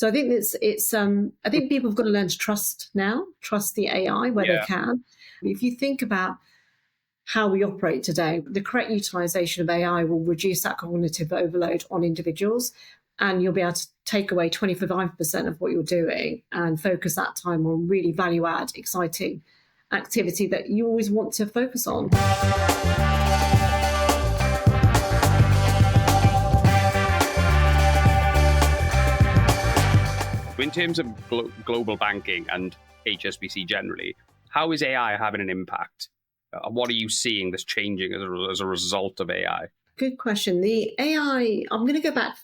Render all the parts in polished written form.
So I think I think people have got to learn to trust the AI where they can. If you think about how we operate today, the correct utilization of AI will reduce that cognitive overload on individuals, and you'll be able to take away 25% of what you're doing and focus that time on really value add, exciting activity that you always want to focus on. In terms of global banking and HSBC generally, how is AI having an impact? What are you seeing that's changing as a result of AI? Good question. The AI, I'm going to go back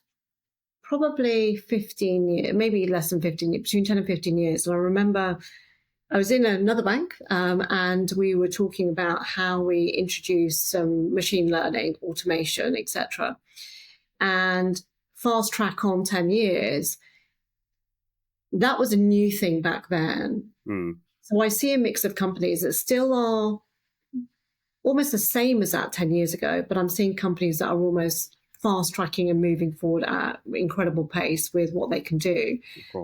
probably 15 years, maybe less than 15 years, between 10 and 15 years. And I remember I was in another bank and we were talking about how we introduced some machine learning, automation, etc. And fast track on 10 years, that was a new thing back then. So I see a mix of companies that still are almost the same as that 10 years ago, but I'm seeing companies that are almost fast tracking and moving forward at incredible pace with what they can do.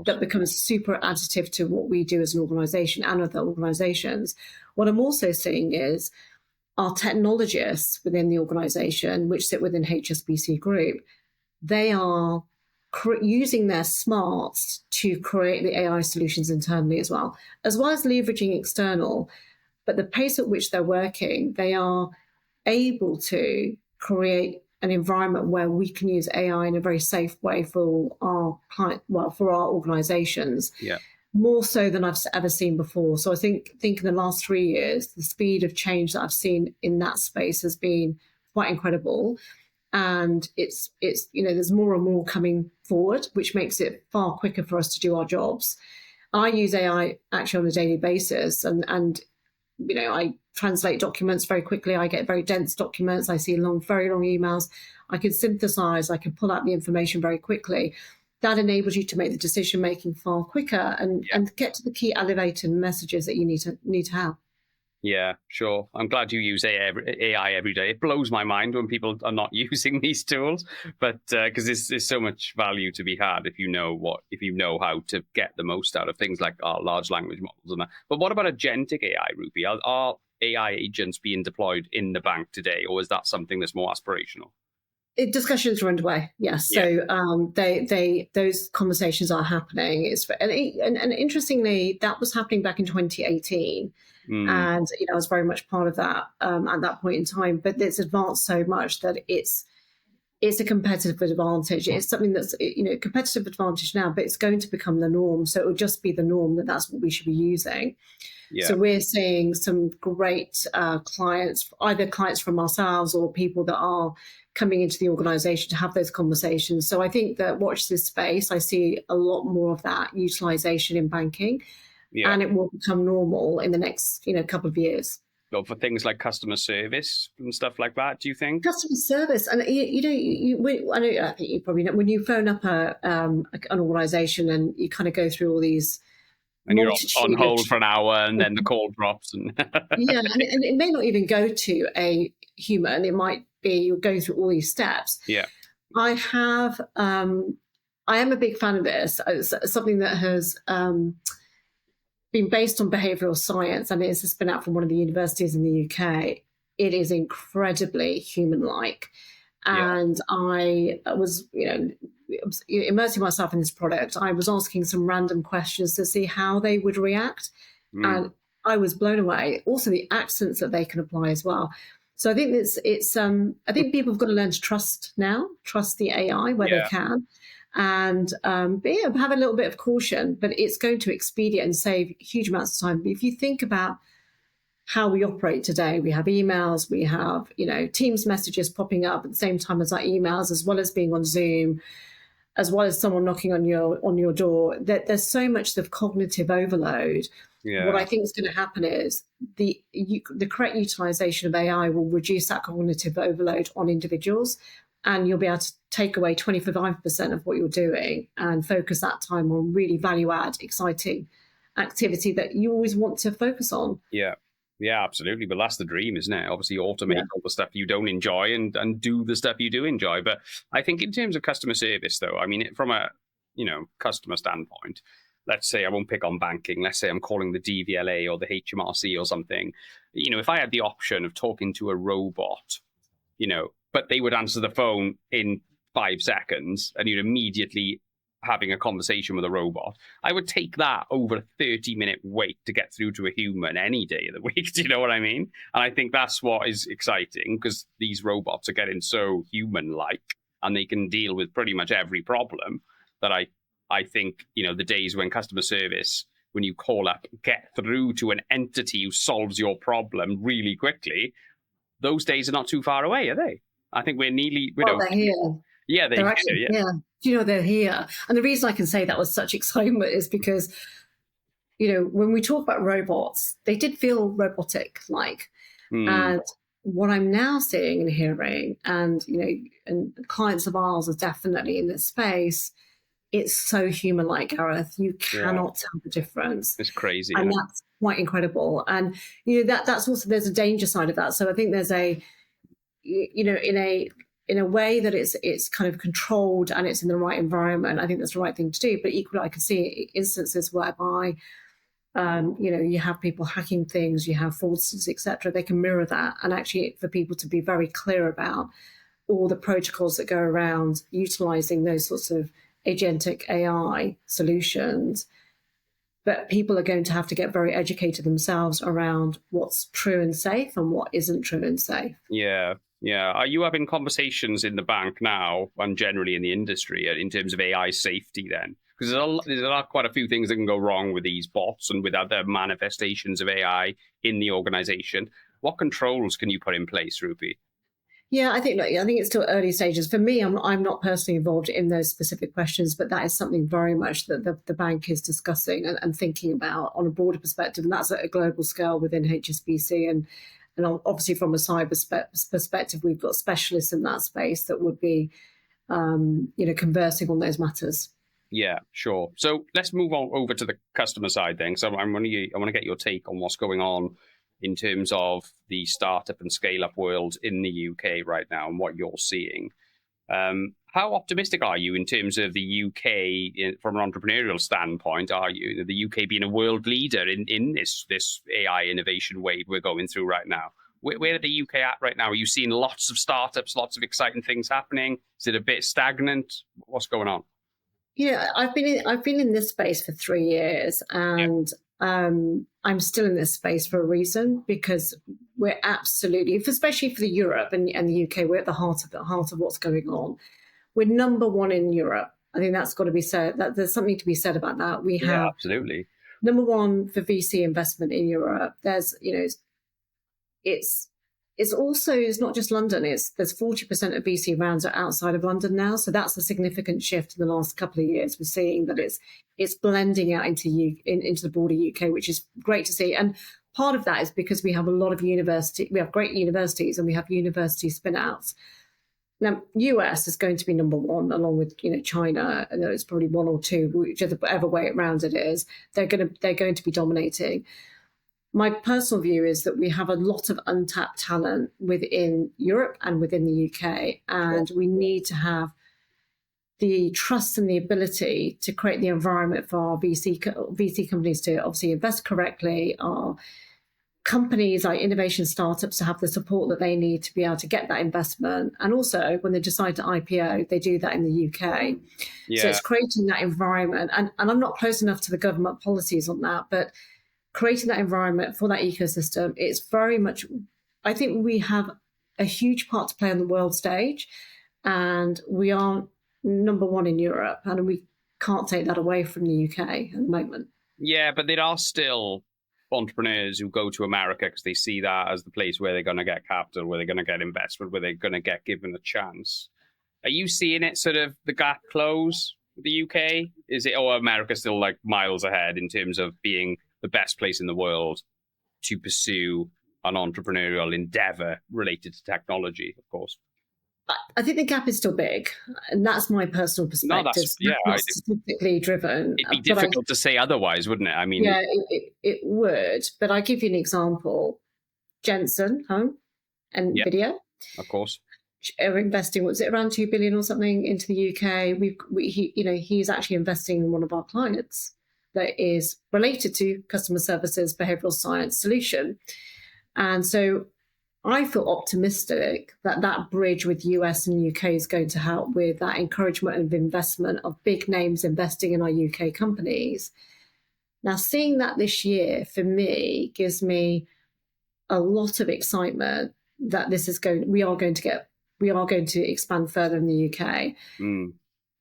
That becomes super additive to what we do as an organization and other organizations. What I'm also seeing is our technologists within the organization, which sit within HSBC Group, they are using their smarts to create the AI solutions internally as well as leveraging external. But the pace at which they're working, they are able to create an environment where we can use AI in a very safe way for our for our organizations, more so than I've ever seen before. So I think in the last 3 years, the speed of change that I've seen in that space has been quite incredible. And it's there's more and more coming forward, which makes it far quicker for us to do our jobs. I use AI actually on a daily basis, and I translate documents very quickly. I get very dense documents. I see very long emails. I can synthesize. I can pull out the information very quickly. That enables you to make the decision making far quicker and get to the key elevator messages that you need to have. Yeah, sure. I'm glad you use AI every day. It blows my mind when people are not using these tools, but because there's so much value to be had if you know how to get the most out of things like our large language models and that. But what about agentic AI, Rupy? Are AI agents being deployed in the bank today, or is that something that's more aspirational? Discussions are underway, yes. So those conversations are happening. And interestingly, that was happening back in 2018. And I was very much part of that at that point in time. But it's advanced so much that it's a competitive advantage. It's something that's competitive advantage now, but it's going to become the norm. So it will just be the norm that's what we should be using. Yeah. So we're seeing some great clients, either clients from ourselves or people that are coming into the organization to have those conversations. So I think that watch this space. I see a lot more of that utilization in banking, and it will become normal in the next couple of years. So for things like customer service and stuff like that, do you think? Customer service, and I think you probably know, when you phone up an organization and you kind of go through all these. And you're on hold for an hour and then the call drops. And and it may not even go to a human. It might be you're going through all these steps. Yeah. I am a big fan of this. It's something that has been based on behavioural science, and it's a spin out from one of the universities in the UK. It is incredibly human-like. And I was, immersing myself in this product. I was asking some random questions to see how they would react. And I was blown away. Also, the accents that they can apply as well. So I think I think people have got to learn to trust the AI where they can, and have a little bit of caution. But it's going to expedite and save huge amounts of time. But if you think about how we operate today, we have emails, we have Teams messages popping up at the same time as our emails, as well as being on Zoom, as well as someone knocking on your door. There's so much of cognitive overload. Yeah. What I think is going to happen is the correct utilization of AI will reduce that cognitive overload on individuals, and you'll be able to take away 25% of what you're doing and focus that time on really value add, exciting activity that you always want to focus on. Yeah. Yeah, absolutely. But that's the dream, isn't it? Obviously, automate all the stuff you don't enjoy and do the stuff you do enjoy. But I think in terms of customer service, though, I mean, from a customer standpoint, let's say I won't pick on banking, let's say I'm calling the DVLA or the HMRC or something, if I had the option of talking to a robot, but they would answer the phone in 5 seconds and you'd immediately having a conversation with a robot, I would take that over a 30-minute wait to get through to a human any day of the week. Do you know what I mean? And I think that's what is exciting, because these robots are getting so human-like and they can deal with pretty much every problem, that I think, the days when customer service, when you call up, get through to an entity who solves your problem really quickly, those days are not too far away, are they? I think we're nearly... They're here. Yeah, they're actually, yeah. They're here. And the reason I can say that with such excitement is because, when we talk about robots, they did feel robotic-like. And what I'm now seeing and hearing, and, and clients of ours are definitely in this space, it's so human-like, Gareth. You cannot tell the difference. It's crazy. And that's quite incredible. And, that's also, there's a danger side of that. So I think there's in a way that it's kind of controlled and it's in the right environment, I think that's the right thing to do. But equally, I can see instances whereby, you have people hacking things, you have fraudsters, etc. They can mirror that, and actually for people to be very clear about all the protocols that go around utilizing those sorts of agentic AI solutions. But people are going to have to get very educated themselves around what's true and safe and what isn't true and safe. Yeah. Yeah. Are you having conversations in the bank now and generally in the industry in terms of AI safety then? Because there's quite a few things that can go wrong with these bots and with other manifestations of AI in the organization. What controls can you put in place, Rupy? Yeah, I think it's still early stages. For me, I'm not personally involved in those specific questions, but that is something very much that the bank is discussing and thinking about on a broader perspective, and that's at a global scale within HSBC. And obviously from a cyber perspective, we've got specialists in that space that would be, conversing on those matters. Yeah, sure. So let's move on over to the customer side then. So I want to get your take on what's going on in terms of the startup and scale-up world in the UK right now and what you're seeing. How optimistic are you in terms of the UK from an entrepreneurial standpoint? Are you the UK being a world leader in this AI innovation wave we're going through right now? Where are the UK at right now? Are you seeing lots of startups, lots of exciting things happening? Is it a bit stagnant? What's going on? I've been in this space for 3 years, and I'm still in this space for a reason, because we're absolutely, especially for the Europe and the UK, we're at the heart of what's going on. We're number one in Europe. I think that's got to be said. That there's something to be said about that. We have absolutely number one for VC investment in Europe. There's it's not just London. There's 40% of VC rounds are outside of London now. So that's a significant shift in the last couple of years. We're seeing that it's blending out into the broader UK, which is great to see. And part of that is because we have a lot of we have great universities, and we have university spin-outs. Now, US is going to be number one, along with China, and it's probably one or two, whichever way around it is. They're going to be dominating. My personal view is that we have a lot of untapped talent within Europe and within the UK, and we need to have the trust and the ability to create the environment for our VC companies to obviously invest correctly, our companies like innovation startups to have the support that they need to be able to get that investment. And also when they decide to IPO, they do that in the UK. So it's creating that environment. And I'm not close enough to the government policies on that, but creating that environment for that ecosystem, it's very much, I think we have a huge part to play on the world stage, and we are number one in Europe, and we can't take that away from the UK at the moment. Yeah, but there are still entrepreneurs who go to America because they see that as the place where they're going to get capital, where they're going to get investment, where they're going to get given a chance. Are you seeing it sort of the gap close with the UK? Is it, or America still like miles ahead in terms of being the best place in the world to pursue an entrepreneurial endeavor related to technology, of course? I think the gap is still big, and that's my personal perspective. Not statistically driven. It'd be difficult to say otherwise, wouldn't it? I mean, yeah, it would. But I give you an example: Jensen Home and video. Of course. are investing, was it around 2 billion or something into the UK? He's actually investing in one of our clients that is related to customer services, behavioral science solution. And so I feel optimistic that that bridge with US and UK is going to help with that encouragement of investment of big names investing in our UK companies. Now, seeing that this year for me gives me a lot of excitement that we are going to expand further in the UK.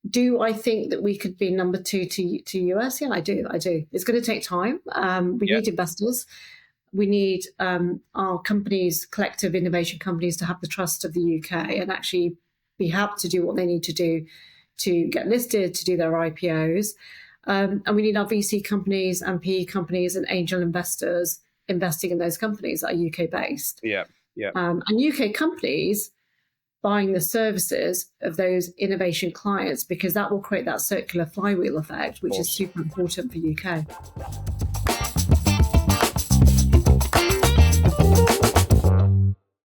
Do I think that we could be number 2 to US? Yeah, I do. It's going to take time. We need investors. We need our companies, collective innovation companies, to have the trust of the UK and actually be happy to do what they need to do to get listed, to do their IPOs. And we need our VC companies and PE companies and angel investors investing in those companies that are UK based. And UK companies buying the services of those innovation clients, because that will create that circular flywheel effect, which is super important for UK.